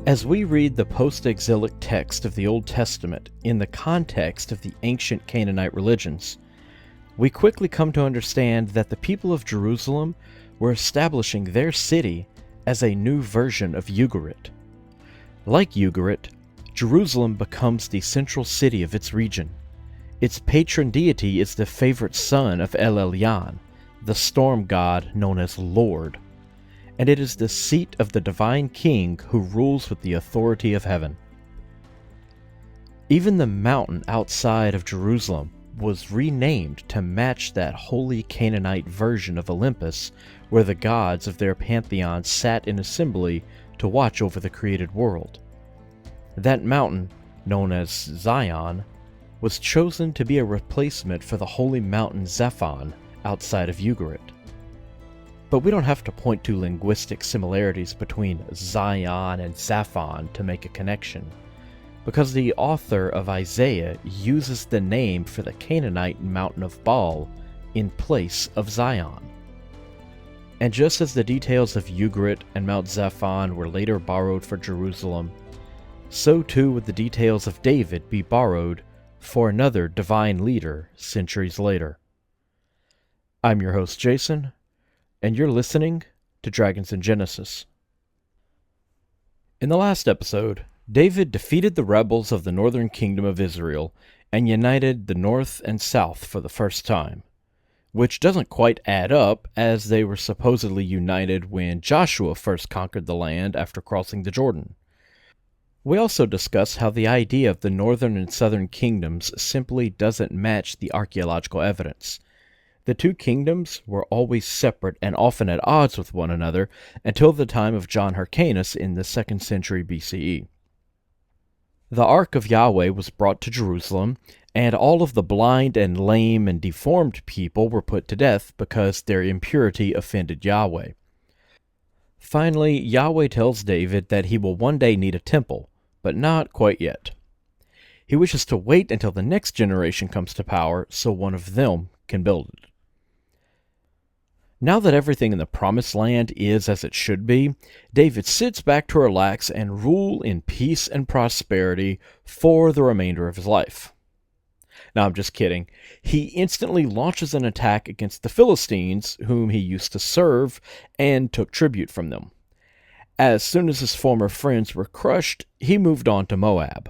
As we read the post-exilic text of the Old Testament in the context of the ancient Canaanite religions, we quickly come to understand that the people of Jerusalem were establishing their city as a new version of Ugarit. Like Ugarit, Jerusalem becomes the central city of its region. Its patron deity is the favorite son of El Elyon, the storm god known as Lord, and it is the seat of the divine king who rules with the authority of heaven. Even the mountain outside of Jerusalem was renamed to match that holy Canaanite version of Olympus where the gods of their pantheon sat in assembly to watch over the created world. That mountain, known as Zion, was chosen to be a replacement for the holy mountain Zephon outside of Ugarit. But we don't have to point to linguistic similarities between Zion and Zaphon to make a connection, because the author of Isaiah uses the name for the Canaanite mountain of Baal in place of Zion. And just as the details of Ugarit and Mount Zaphon were later borrowed for Jerusalem, so too would the details of David be borrowed for another divine leader centuries later. I'm your host Jason, and you're listening to Dragons in Genesis. In the last episode, David defeated the rebels of the northern kingdom of Israel and united the north and south for the first time, which doesn't quite add up as they were supposedly united when Joshua first conquered the land after crossing the Jordan. We also discuss how the idea of the northern and southern kingdoms simply doesn't match the archaeological evidence. The two kingdoms were always separate and often at odds with one another until the time of John Hyrcanus in the 2nd century BCE. The Ark of Yahweh was brought to Jerusalem, and all of the blind and lame and deformed people were put to death because their impurity offended Yahweh. Finally, Yahweh tells David that he will one day need a temple, but not quite yet. He wishes to wait until the next generation comes to power so one of them can build it. Now that everything in the Promised Land is as it should be, David sits back to relax and rule in peace and prosperity for the remainder of his life. Now, I'm just kidding. He instantly launches an attack against the Philistines, whom he used to serve, and took tribute from them. As soon as his former friends were crushed, he moved on to Moab.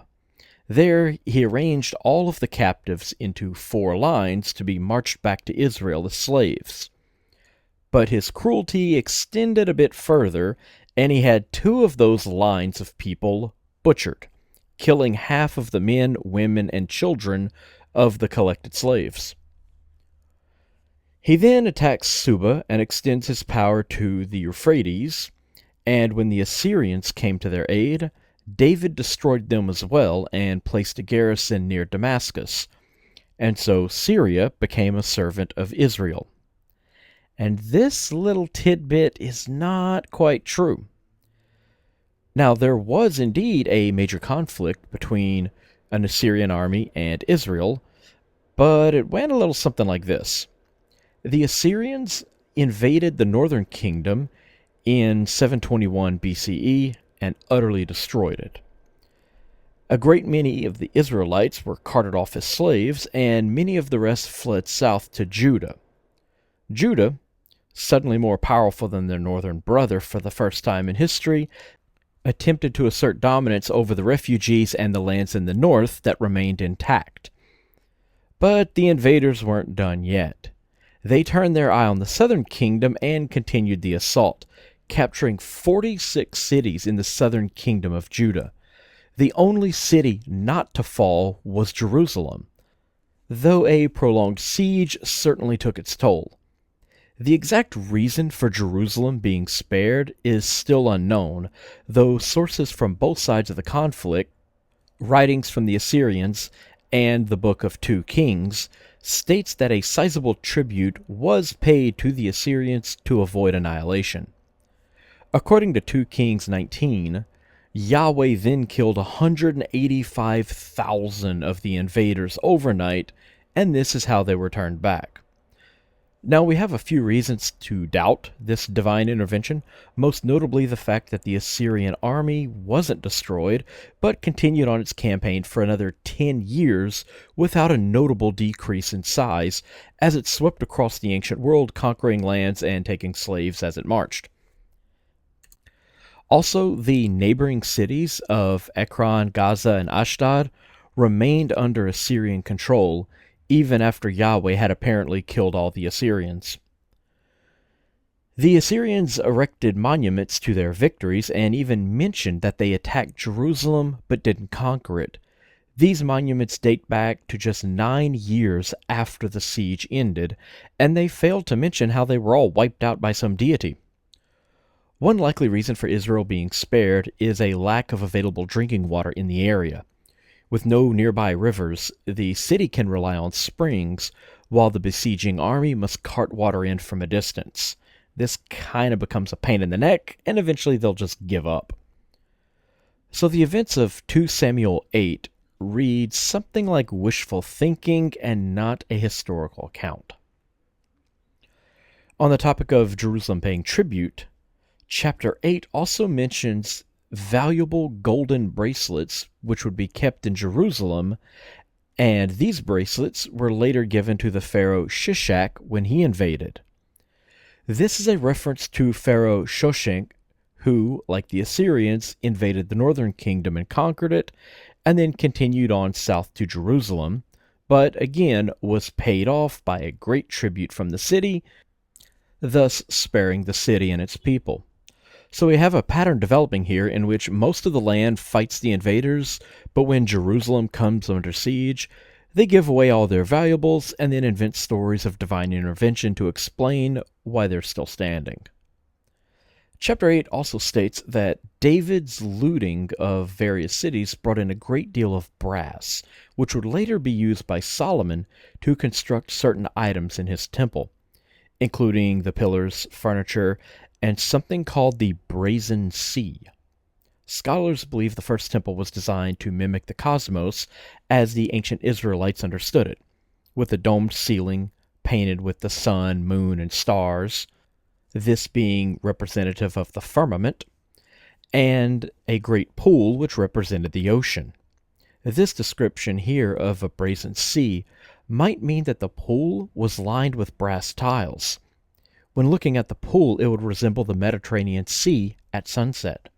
There, he arranged all of the captives into 4 lines to be marched back to Israel as slaves. But his cruelty extended a bit further, and he had 2 of those lines of people butchered, killing half of the men, women, and children of the collected slaves. He then attacks Suba and extends his power to the Euphrates, and when the Assyrians came to their aid, David destroyed them as well and placed a garrison near Damascus, and so Syria became a servant of Israel. And this little tidbit is not quite true. Now, there was indeed a major conflict between an Assyrian army and Israel, but it went a little something like this. The Assyrians invaded the northern kingdom in 721 BCE and utterly destroyed it. A great many of the Israelites were carted off as slaves, and many of the rest fled south to Judah. Judah, suddenly more powerful than their northern brother for the first time in history, attempted to assert dominance over the refugees and the lands in the north that remained intact. But the invaders weren't done yet. They turned their eye on the southern kingdom and continued the assault, capturing 46 cities in the southern kingdom of Judah. The only city not to fall was Jerusalem, though a prolonged siege certainly took its toll. The exact reason for Jerusalem being spared is still unknown, though sources from both sides of the conflict, writings from the Assyrians, and the Book of 2 Kings, states that a sizable tribute was paid to the Assyrians to avoid annihilation. According to 2 Kings 19, Yahweh then killed 185,000 of the invaders overnight, and this is how they were turned back. Now, we have a few reasons to doubt this divine intervention, most notably the fact that the Assyrian army wasn't destroyed, but continued on its campaign for another 10 years without a notable decrease in size, as it swept across the ancient world, conquering lands and taking slaves as it marched. Also, the neighboring cities of Ekron, Gaza, and Ashdod remained under Assyrian control, even after Yahweh had apparently killed all the Assyrians. The Assyrians erected monuments to their victories and even mentioned that they attacked Jerusalem but didn't conquer it. These monuments date back to just 9 years after the siege ended, and they failed to mention how they were all wiped out by some deity. One likely reason for Israel being spared is a lack of available drinking water in the area. With no nearby rivers, the city can rely on springs, while the besieging army must cart water in from a distance. This kind of becomes a pain in the neck, and eventually they'll just give up. So the events of 2 Samuel 8 read something like wishful thinking and not a historical account. On the topic of Jerusalem paying tribute, chapter 8 also mentions valuable golden bracelets which would be kept in Jerusalem, and these bracelets were later given to the pharaoh Shishak when he invaded. This is a reference to Pharaoh Shoshenq, who, like the Assyrians, invaded the northern kingdom and conquered it, and then continued on south to Jerusalem, but again was paid off by a great tribute from the city, thus sparing the city and its people. So we have a pattern developing here in which most of the land fights the invaders, but when Jerusalem comes under siege, they give away all their valuables and then invent stories of divine intervention to explain why they're still standing. Chapter 8 also states that David's looting of various cities brought in a great deal of brass, which would later be used by Solomon to construct certain items in his temple, including the pillars, furniture, and something called the Brazen Sea. Scholars believe the first temple was designed to mimic the cosmos as the ancient Israelites understood it, with a domed ceiling painted with the sun, moon, and stars, this being representative of the firmament, and a great pool which represented the ocean. This description here of a brazen sea might mean that the pool was lined with brass tiles. When looking at the pool, it would resemble the Mediterranean Sea at sunset.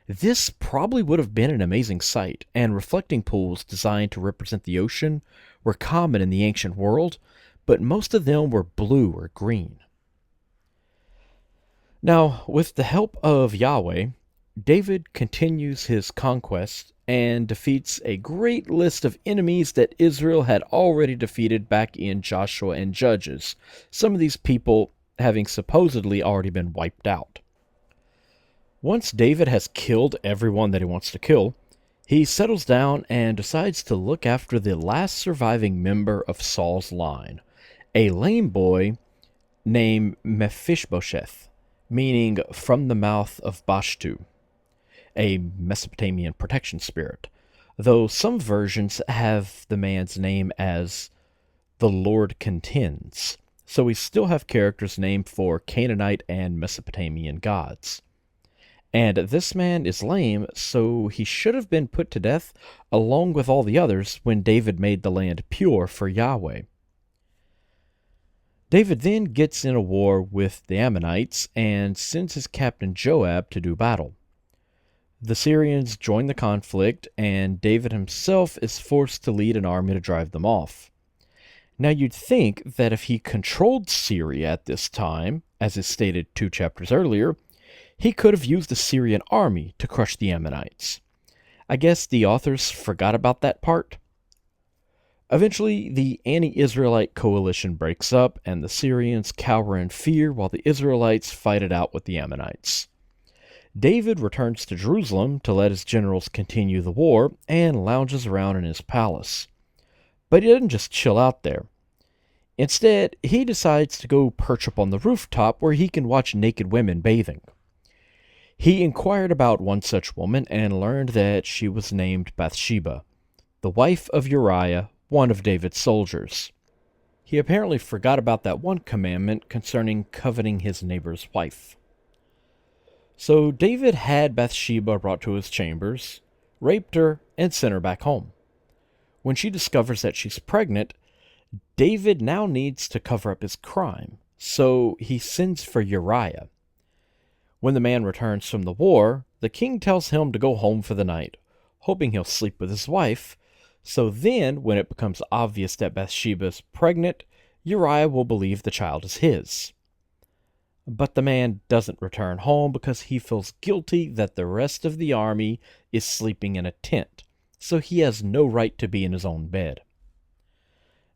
This probably would have been an amazing sight, and reflecting pools designed to represent the ocean were common in the ancient world, but most of them were blue or green. Now, with the help of Yahweh, David continues his conquest and defeats a great list of enemies that Israel had already defeated back in Joshua and Judges, some of these people having supposedly already been wiped out. Once David has killed everyone that he wants to kill, he settles down and decides to look after the last surviving member of Saul's line, a lame boy named Mephibosheth, meaning from the mouth of Bashtu, a Mesopotamian protection spirit, though some versions have the man's name as the Lord Contends, so we still have characters named for Canaanite and Mesopotamian gods. And this man is lame, so he should have been put to death along with all the others when David made the land pure for Yahweh. David then gets in a war with the Ammonites and sends his captain Joab to do battle. The Syrians join the conflict, and David himself is forced to lead an army to drive them off. Now you'd think that if he controlled Syria at this time, as is stated 2 chapters earlier, he could have used the Syrian army to crush the Ammonites. I guess the authors forgot about that part. Eventually, the anti-Israelite coalition breaks up, and the Syrians cower in fear while the Israelites fight it out with the Ammonites. David returns to Jerusalem to let his generals continue the war and lounges around in his palace. But he doesn't just chill out there. Instead, he decides to go perch up on the rooftop where he can watch naked women bathing. He inquired about one such woman and learned that she was named Bathsheba, the wife of Uriah, one of David's soldiers. he apparently forgot about that one commandment concerning coveting his neighbor's wife. So David had Bathsheba brought to his chambers, raped her, and sent her back home. When she discovers that she's pregnant, David now needs to cover up his crime, so he sends for Uriah. When the man returns from the war, the king tells him to go home for the night, hoping he'll sleep with his wife. So then, when it becomes obvious that Bathsheba is pregnant, Uriah will believe the child is his. But the man doesn't return home because he feels guilty that the rest of the army is sleeping in a tent, so he has no right to be in his own bed.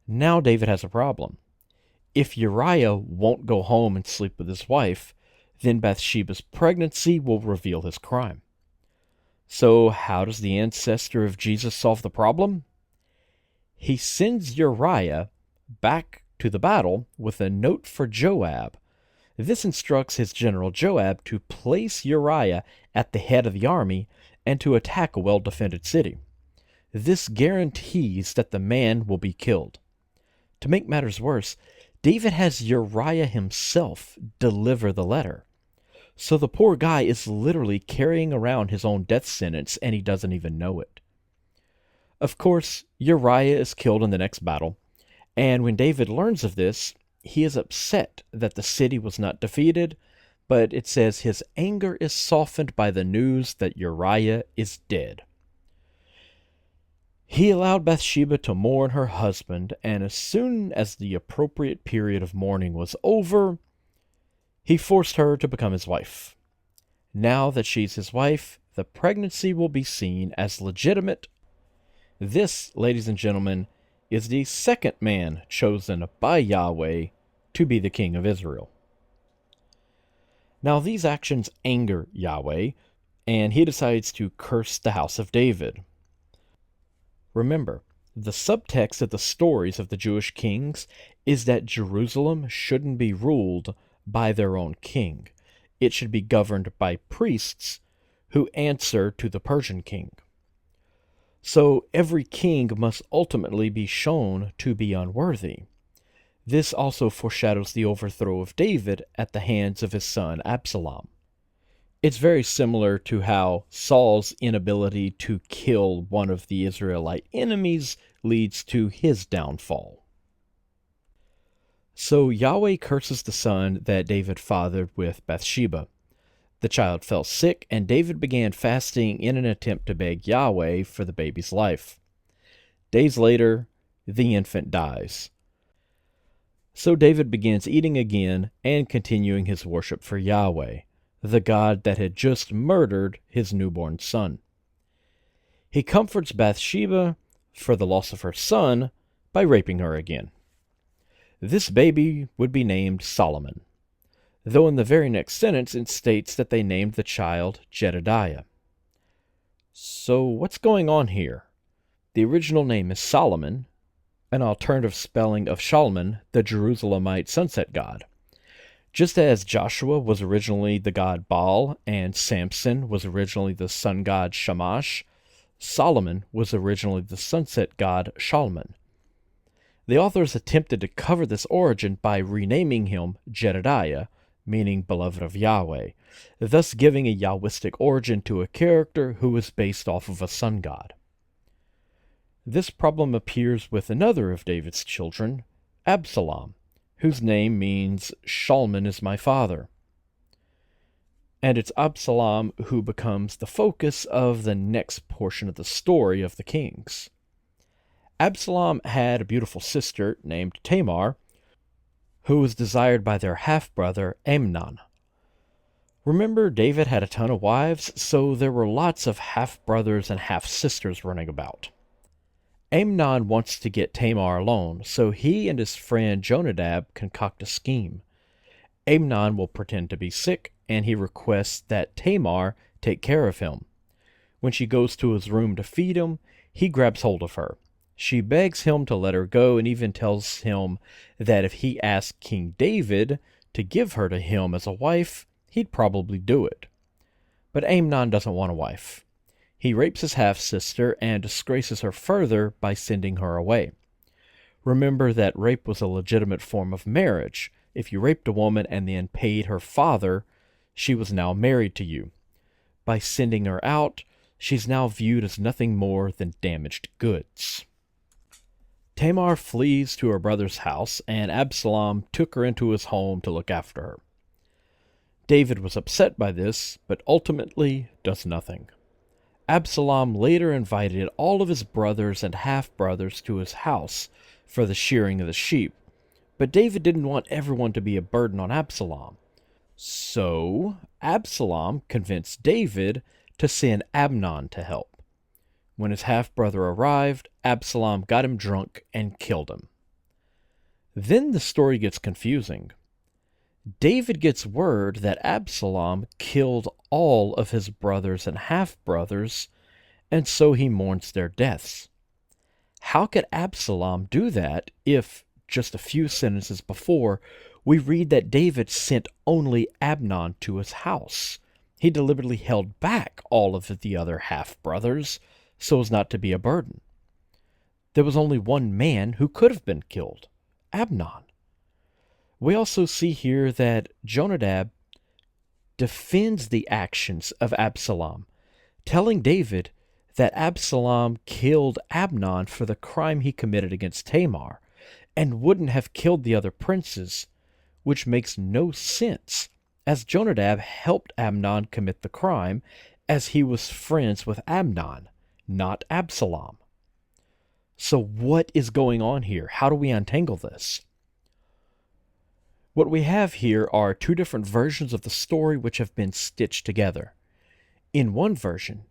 Now David has a problem. If Uriah won't go home and sleep with his wife, then Bathsheba's pregnancy will reveal his crime. So how does the ancestor of Jesus solve the problem? He sends Uriah back to the battle with a note for Joab. This instructs his general Joab to place Uriah at the head of the army and to attack a well-defended city. This guarantees that the man will be killed. To make matters worse, David has Uriah himself deliver the letter. So the poor guy is literally carrying around his own death sentence, and he doesn't even know it. Of course, Uriah is killed in the next battle, and when David learns of this, he is upset that the city was not defeated, but it says his anger is softened by the news that Uriah is dead. He allowed Bathsheba to mourn her husband, and as soon as the appropriate period of mourning was over, he forced her to become his wife. Now that she's his wife, the pregnancy will be seen as legitimate. This, ladies and gentlemen, is the second man chosen by Yahweh to be the king of Israel. Now these actions anger Yahweh, and he decides to curse the house of David. Remember, the subtext of the stories of the Jewish kings is that Jerusalem shouldn't be ruled by their own king. It should be governed by priests who answer to the Persian king. So every king must ultimately be shown to be unworthy. This also foreshadows the overthrow of David at the hands of his son Absalom. It's very similar to how Saul's inability to kill one of the Israelite enemies leads to his downfall. So Yahweh curses the son that David fathered with Bathsheba. The child fell sick, and David began fasting in an attempt to beg Yahweh for the baby's life. Days later, the infant dies. So David begins eating again and continuing his worship for Yahweh, the God that had just murdered his newborn son. He comforts Bathsheba for the loss of her son by raping her again. This baby would be named Solomon, though in the very next sentence it states that they named the child Jedediah. So what's going on here? The original name is Solomon, an alternative spelling of Shalman, the Jerusalemite sunset god. Just as Joshua was originally the god Baal and Samson was originally the sun god Shamash, Solomon was originally the sunset god Shalman. The authors attempted to cover this origin by renaming him Jedediah, meaning beloved of Yahweh, thus giving a Yahwistic origin to a character who was based off of a sun god. This problem appears with another of David's children, Absalom, whose name means Shalman is my father. And it's Absalom who becomes the focus of the next portion of the story of the kings. Absalom had a beautiful sister named Tamar, who was desired by their half-brother Amnon. Remember, David had a ton of wives, so there were lots of half-brothers and half-sisters running about. Amnon wants to get Tamar alone, so he and his friend Jonadab concoct a scheme. Amnon will pretend to be sick, and he requests that Tamar take care of him. When she goes to his room to feed him, he grabs hold of her. She begs him to let her go and even tells him that if he asked King David to give her to him as a wife, he'd probably do it. But Amnon doesn't want a wife. He rapes his half-sister and disgraces her further by sending her away. Remember that rape was a legitimate form of marriage. If you raped a woman and then paid her father, she was now married to you. By sending her out, she's now viewed as nothing more than damaged goods. Tamar flees to her brother's house, and Absalom took her into his home to look after her. David was upset by this, but ultimately does nothing. Absalom later invited all of his brothers and half-brothers to his house for the shearing of the sheep, but David didn't want everyone to be a burden on Absalom. So Absalom convinced David to send Amnon to help. When his half-brother arrived, Absalom got him drunk and killed him. Then the story gets confusing. David gets word that Absalom killed all of his brothers and half-brothers, and so he mourns their deaths. How could Absalom do that if, just a few sentences before, we read that David sent only Amnon to his house? He deliberately held back all of the other half-brothers so as not to be a burden. There was only one man who could have been killed, Amnon. We also see here that Jonadab defends the actions of Absalom, telling David that Absalom killed Amnon for the crime he committed against Tamar, and wouldn't have killed the other princes, which makes no sense, as Jonadab helped Amnon commit the crime, as he was friends with Amnon, not Absalom. So what is going on here? How do we untangle this? What we have here are two different versions of the story which have been stitched together. In one version,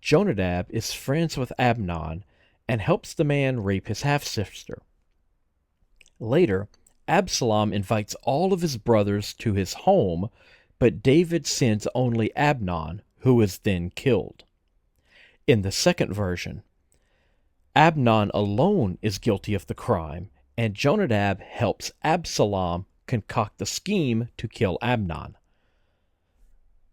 Jonadab is friends with Amnon and helps the man rape his half-sister. Later, Absalom invites all of his brothers to his home, but David sends only Amnon, who is then killed. In the second version, Amnon alone is guilty of the crime, and Jonadab helps Absalom concoct the scheme to kill Amnon.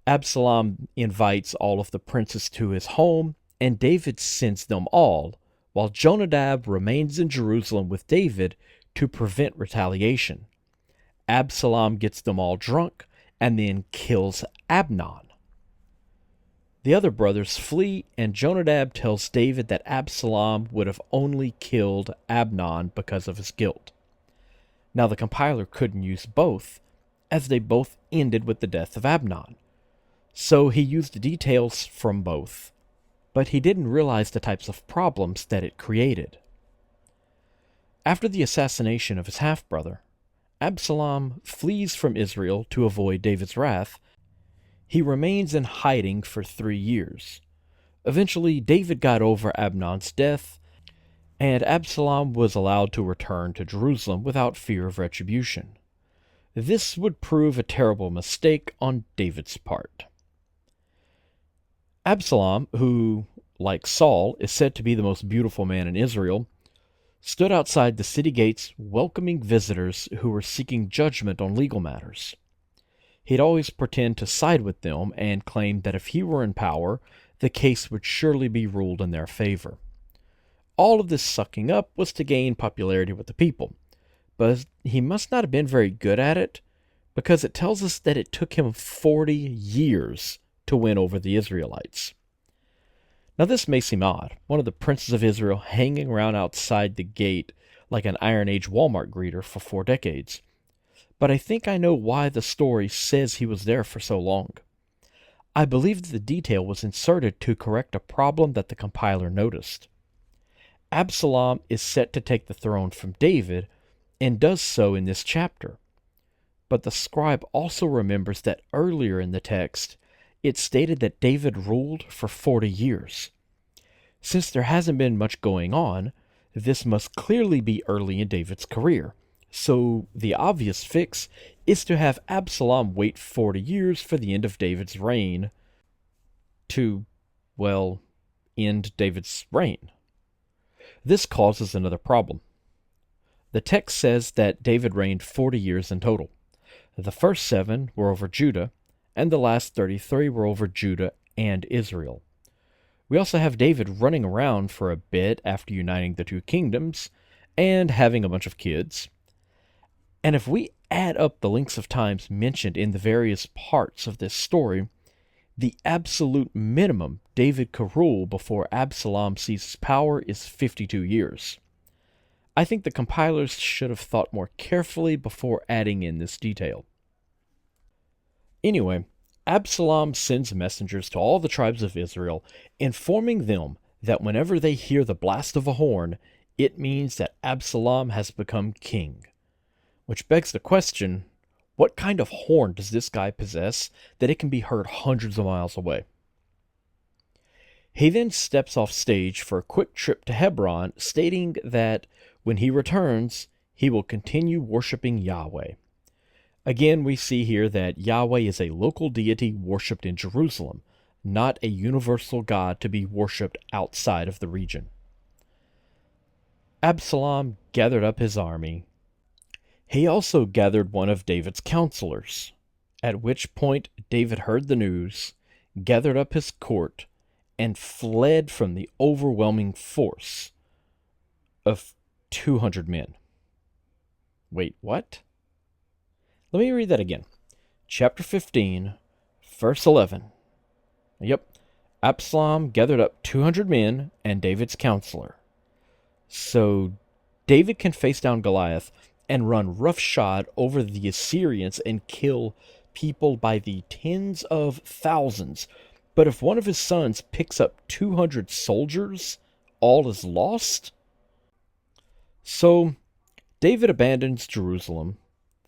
Absalom invites all of the princes to his home, and David sends them all, while Jonadab remains in Jerusalem with David to prevent retaliation. Absalom gets them all drunk and then kills Amnon. The other brothers flee, and Jonadab tells David that Absalom would have only killed Amnon because of his guilt. Now the compiler couldn't use both, as they both ended with the death of Amnon. So he used details from both, but he didn't realize the types of problems that it created. After the assassination of his half-brother, Absalom flees from Israel to avoid David's wrath. He remains in hiding for 3 years. Eventually, David got over Amnon's death, and Absalom was allowed to return to Jerusalem without fear of retribution. This would prove a terrible mistake on David's part. Absalom, who, like Saul, is said to be the most beautiful man in Israel, stood outside the city gates welcoming visitors who were seeking judgment on legal matters. He'd always pretend to side with them and claim that if he were in power, the case would surely be ruled in their favor. All of this sucking up was to gain popularity with the people, but he must not have been very good at it, because it tells us that it took him 40 years to win over the Israelites. Now this may seem odd, one of the princes of Israel hanging around outside the gate like an Iron Age Walmart greeter for 4 decades, but I think I know why the story says he was there for so long. I believe that the detail was inserted to correct a problem that the compiler noticed. Absalom is set to take the throne from David, and does so in this chapter. But the scribe also remembers that earlier in the text, it stated that David ruled for 40 years. Since there hasn't been much going on, this must clearly be early in David's career. So the obvious fix is to have Absalom wait 40 years for the end of David's reign to, well, end David's reign. This causes another problem. The text says that David reigned 40 years in total. The first 7 were over Judah, and the last 33 were over Judah and Israel. We also have David running around for a bit after uniting the 2 kingdoms, and having a bunch of kids. And if we add up the lengths of times mentioned in the various parts of this story, the absolute minimum David could rule before Absalom seizes power is 52 years. I think the compilers should have thought more carefully before adding in this detail. Anyway, Absalom sends messengers to all the tribes of Israel, informing them that whenever they hear the blast of a horn, it means that Absalom has become king. Which begs the question, what kind of horn does this guy possess that it can be heard hundreds of miles away? He then steps off stage for a quick trip to Hebron, stating that when he returns, he will continue worshiping Yahweh. Again, we see here that Yahweh is a local deity worshipped in Jerusalem, not a universal God to be worshipped outside of the region. Absalom gathered up his army. He also gathered one of David's counselors, at which point David heard the news, gathered up his court, and fled from the overwhelming force of 200 men. Wait, what? Let me read that again. Chapter 15, verse 11. Yep, Absalom gathered up 200 men and David's counselor. So David can face down Goliath and run roughshod over the Assyrians and kill people by the tens of thousands. But if one of his sons picks up 200 soldiers, all is lost? So David abandons Jerusalem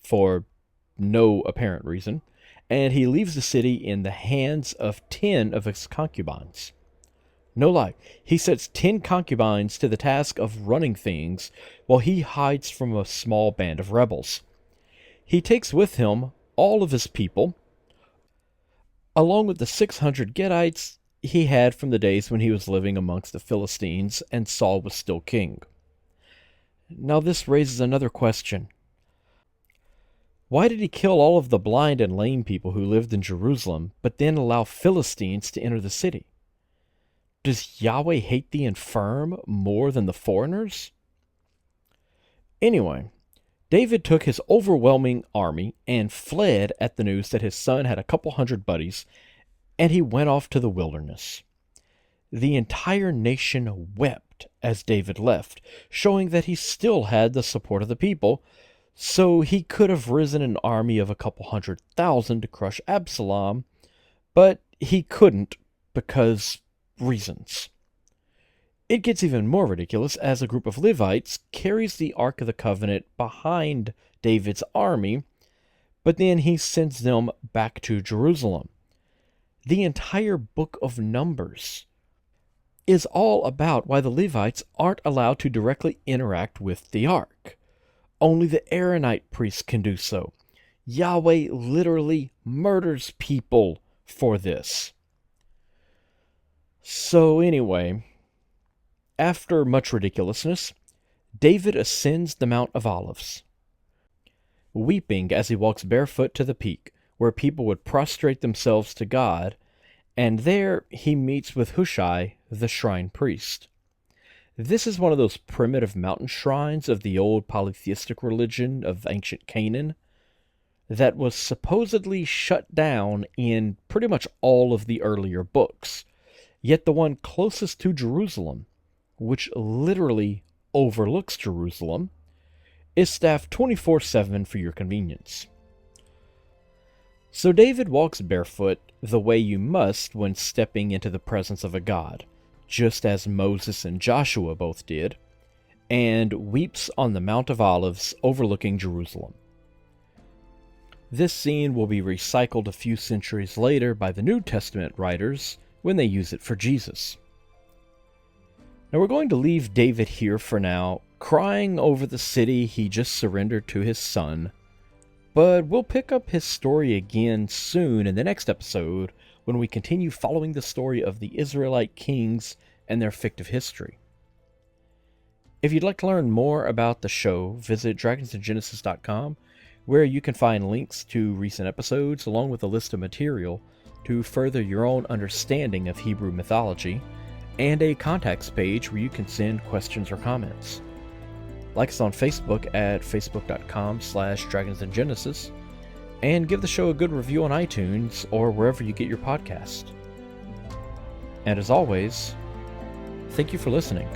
for no apparent reason, and he leaves the city in the hands of 10 of his concubines. No lie, he sets 10 concubines to the task of running things while he hides from a small band of rebels. He takes with him all of his people, along with the 600 Gedites he had from the days when he was living amongst the Philistines and Saul was still king. Now this raises another question. Why did he kill all of the blind and lame people who lived in Jerusalem, but then allow Philistines to enter the city? Does Yahweh hate the infirm more than the foreigners? Anyway, David took his overwhelming army and fled at the news that his son had a couple hundred buddies, and he went off to the wilderness. The entire nation wept as David left, showing that he still had the support of the people, so he could have risen an army of a couple 100,000 to crush Absalom, but he couldn't because reasons. It gets even more ridiculous as a group of Levites carries the Ark of the Covenant behind David's army, but then he sends them back to Jerusalem. The entire book of Numbers is all about why the Levites aren't allowed to directly interact with the Ark. Only the Aaronite priests can do so. Yahweh literally murders people for this. So anyway, after much ridiculousness, David ascends the Mount of Olives, weeping as he walks barefoot to the peak, where people would prostrate themselves to God, and there he meets with Hushai, the shrine priest. This is one of those primitive mountain shrines of the old polytheistic religion of ancient Canaan that was supposedly shut down in pretty much all of the earlier books. Yet the one closest to Jerusalem, which literally overlooks Jerusalem, is staffed 24/7 for your convenience. So David walks barefoot the way you must when stepping into the presence of a god, just as Moses and Joshua both did, and weeps on the Mount of Olives overlooking Jerusalem. This scene will be recycled a few centuries later by the New Testament writers when they use it for Jesus. Now we're going to leave David here for now, crying over the city he just surrendered to his son, but we'll pick up his story again soon in the next episode when we continue following the story of the Israelite kings and their fictive history. If you'd like to learn more about the show, visit dragonsandgenesis.com, where you can find links to recent episodes along with a list of material to further your own understanding of Hebrew mythology, and a contacts page where you can send questions or comments. Like us on Facebook at facebook.com/dragonsandgenesis, and give the show a good review on iTunes or wherever you get your podcast. And as always, thank you for listening.